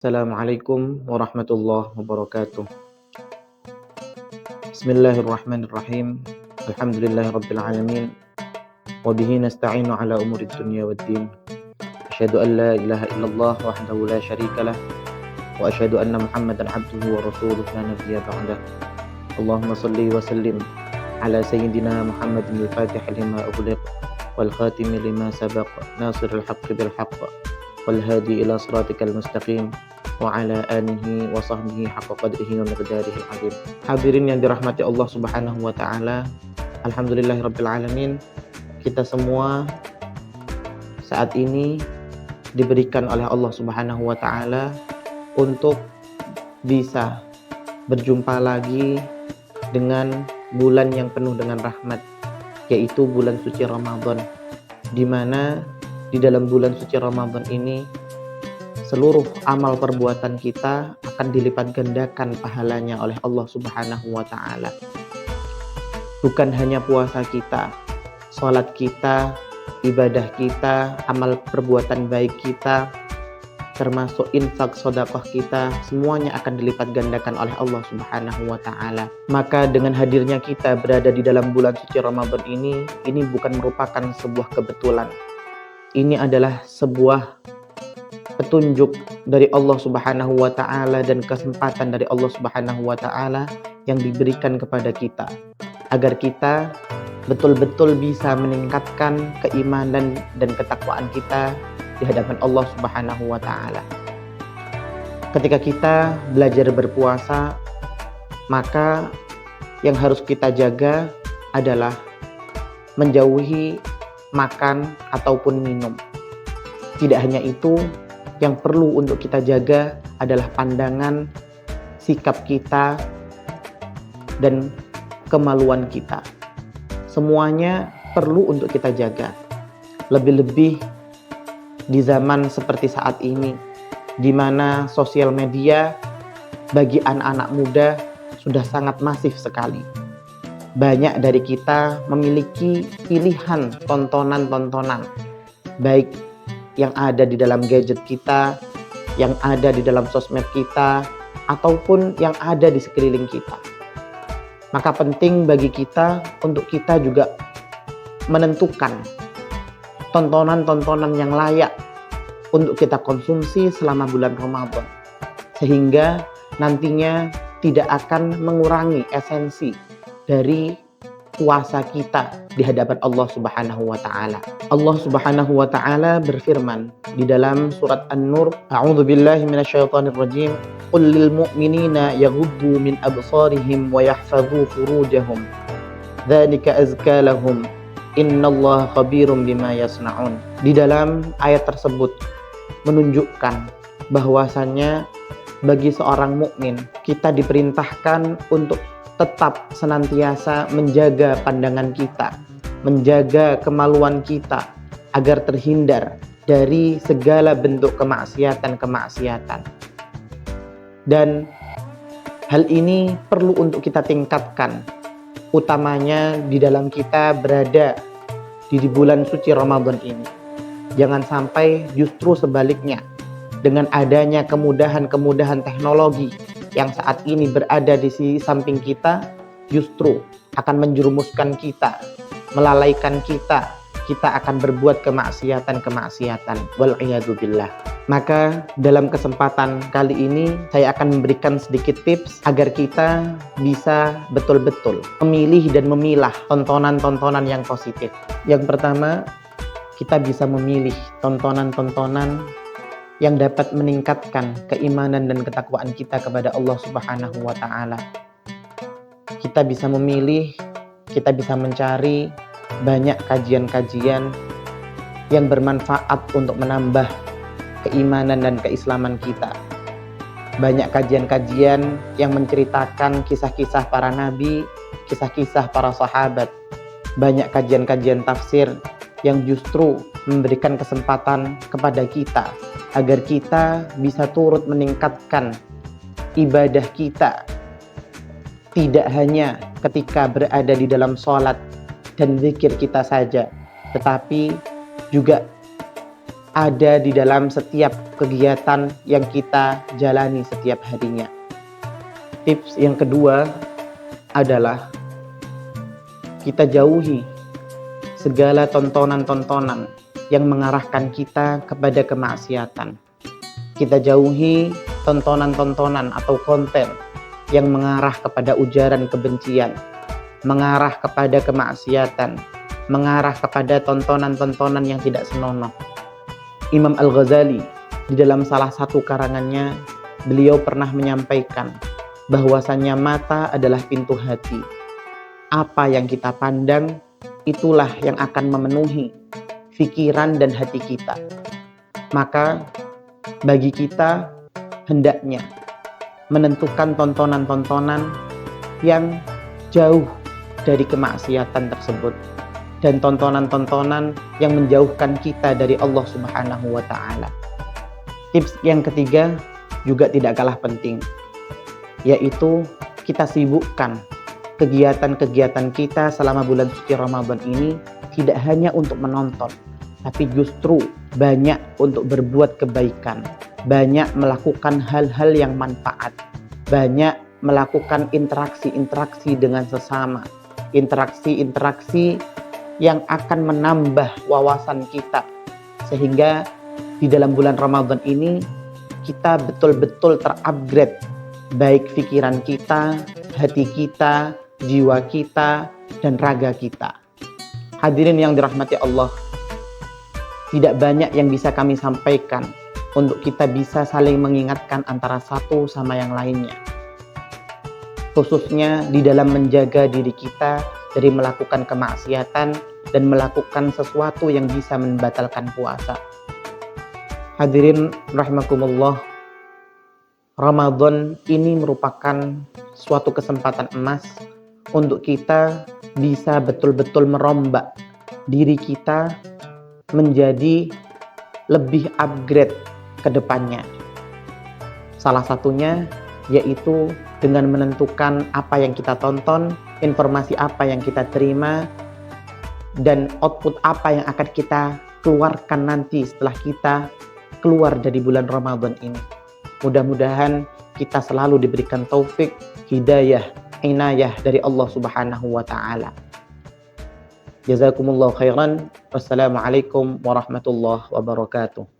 Assalamualaikum warahmatullahi wabarakatuh. Bismillahirrahmanirrahim. Alhamdulillahirabbil alamin. Wa bihi nasta'inu ala umurid dunya waddin. Asyhadu an la ilaha illallah wahdahu la syarikalah wa asyhadu anna Muhammadan abduhu wa rasuluhu la nabiyya ba'dah. Allahumma shalli wa sallim ala sayyidina Muhammadin al-fatih lima ughliq wal khatim lima sabaq nasiril haqqi bil haqq wal hadi ila siratikal mustaqim wa ala alihi wa sahbihi haqqa qadrihi wa miqdarihi azim. Hadirin yang dirahmati Allah Subhanahu wa taala, alhamdulillahirabbil alamin. Kita semua saat ini diberikan oleh Allah Subhanahu wa taala untuk bisa berjumpa lagi dengan bulan yang penuh dengan rahmat, yaitu bulan suci Ramadan, di mana di dalam bulan suci Ramadan ini seluruh amal perbuatan kita akan dilipat gandakan pahalanya oleh Allah Subhanahu wa taala. Bukan hanya puasa kita, salat kita, ibadah kita, amal perbuatan baik kita, termasuk infak sedekah kita, semuanya akan dilipat gandakan oleh Allah Subhanahu wa taala. Maka dengan hadirnya kita berada di dalam bulan suci Ramadan ini bukan merupakan sebuah kebetulan. Ini adalah sebuah petunjuk dari Allah Subhanahu wa taala dan kesempatan dari Allah Subhanahu wa taala yang diberikan kepada kita agar kita betul-betul bisa meningkatkan keimanan dan ketakwaan kita di hadapan Allah Subhanahu wa taala. Ketika kita belajar berpuasa, maka yang harus kita jaga adalah menjauhi makan ataupun minum. Tidak hanya itu, yang perlu untuk kita jaga adalah pandangan, sikap kita, dan kemaluan kita. Semuanya perlu untuk kita jaga. Lebih-lebih di zaman seperti saat ini, di mana sosial media bagi anak-anak muda sudah sangat masif sekali. Banyak dari kita memiliki pilihan tontonan-tontonan, baik yang ada di dalam gadget kita, yang ada di dalam sosmed kita, ataupun yang ada di sekeliling kita. Maka penting bagi kita untuk kita juga menentukan tontonan-tontonan yang layak untuk kita konsumsi selama bulan Ramadan, sehingga nantinya tidak akan mengurangi esensi dari puasa kita di hadapan Allah Subhanahu wa taala. Allah Subhanahu wa taala berfirman di dalam surat An-Nur, A'udzubillahi minasyaitonir rajim, qul lil mu'minina yaghuddu min absarihim wa yahfazu furujahum dzalika azka lahum innallaha khabirum bima yasnaun. Di dalam ayat tersebut menunjukkan bahwasannya bagi seorang mukmin kita diperintahkan untuk tetap senantiasa menjaga pandangan kita, menjaga kemaluan kita agar terhindar dari segala bentuk kemaksiatan-kemaksiatan. Dan hal ini perlu untuk kita tingkatkan, utamanya di dalam kita berada di bulan suci Ramadan ini. Jangan sampai justru sebaliknya, dengan adanya kemudahan-kemudahan teknologi yang saat ini berada di samping kita, justru akan menjerumuskan kita, melalaikan kita akan berbuat kemaksiatan-kemaksiatan. Wal'iyadzubillah. Maka dalam kesempatan kali ini saya akan memberikan sedikit tips agar kita bisa betul-betul memilih dan memilah tontonan-tontonan yang positif. Yang pertama, kita bisa memilih tontonan-tontonan yang dapat meningkatkan keimanan dan ketakwaan kita kepada Allah Subhanahu wa taala. Kita bisa memilih, kita bisa mencari banyak kajian-kajian yang bermanfaat untuk menambah keimanan dan keislaman kita. Banyak kajian-kajian yang menceritakan kisah-kisah para nabi, kisah-kisah para sahabat. Banyak kajian-kajian tafsir yang justru memberikan kesempatan kepada kita agar kita bisa turut meningkatkan ibadah kita, tidak hanya ketika berada di dalam sholat dan zikir kita saja, tetapi juga ada di dalam setiap kegiatan yang kita jalani setiap harinya. Tips yang kedua adalah kita jauhi segala tontonan-tontonan yang mengarahkan kita kepada kemaksiatan. Kita jauhi tontonan-tontonan atau konten yang mengarah kepada ujaran kebencian, mengarah kepada kemaksiatan, mengarah kepada tontonan-tontonan yang tidak senonoh. Imam Al-Ghazali di dalam salah satu karangannya, beliau pernah menyampaikan bahwasannya mata adalah pintu hati. Apa yang kita pandang, itulah yang akan memenuhi pikiran dan hati kita. Maka bagi kita hendaknya menentukan tontonan-tontonan yang jauh dari kemaksiatan tersebut dan tontonan-tontonan yang menjauhkan kita dari Allah Subhanahu wa taala. Tips yang ketiga juga tidak kalah penting, yaitu kita sibukkan kegiatan-kegiatan kita selama bulan suci Ramadan ini tidak hanya untuk menonton, tapi justru banyak untuk berbuat kebaikan, banyak melakukan hal-hal yang manfaat, banyak melakukan interaksi-interaksi dengan sesama, interaksi-interaksi yang akan menambah wawasan kita, sehingga di dalam bulan Ramadan ini kita betul-betul terupgrade baik pikiran kita, hati kita, jiwa kita, dan raga kita. Hadirin yang dirahmati Allah, tidak banyak yang bisa kami sampaikan untuk kita bisa saling mengingatkan antara satu sama yang lainnya, khususnya di dalam menjaga diri kita dari melakukan kemaksiatan dan melakukan sesuatu yang bisa membatalkan puasa. Hadirin rahimakumullah, Ramadan ini merupakan suatu kesempatan emas untuk kita bisa betul-betul merombak diri kita menjadi lebih upgrade ke depannya. Salah satunya yaitu dengan menentukan apa yang kita tonton, informasi apa yang kita terima, dan output apa yang akan kita keluarkan nanti setelah kita keluar dari bulan Ramadan ini. Mudah-mudahan kita selalu diberikan taufik, hidayah, inayah dari Allah Subhanahu wa taala. Jazakumullahu khairan. Wassalamualaikum warahmatullahi wabarakatuh.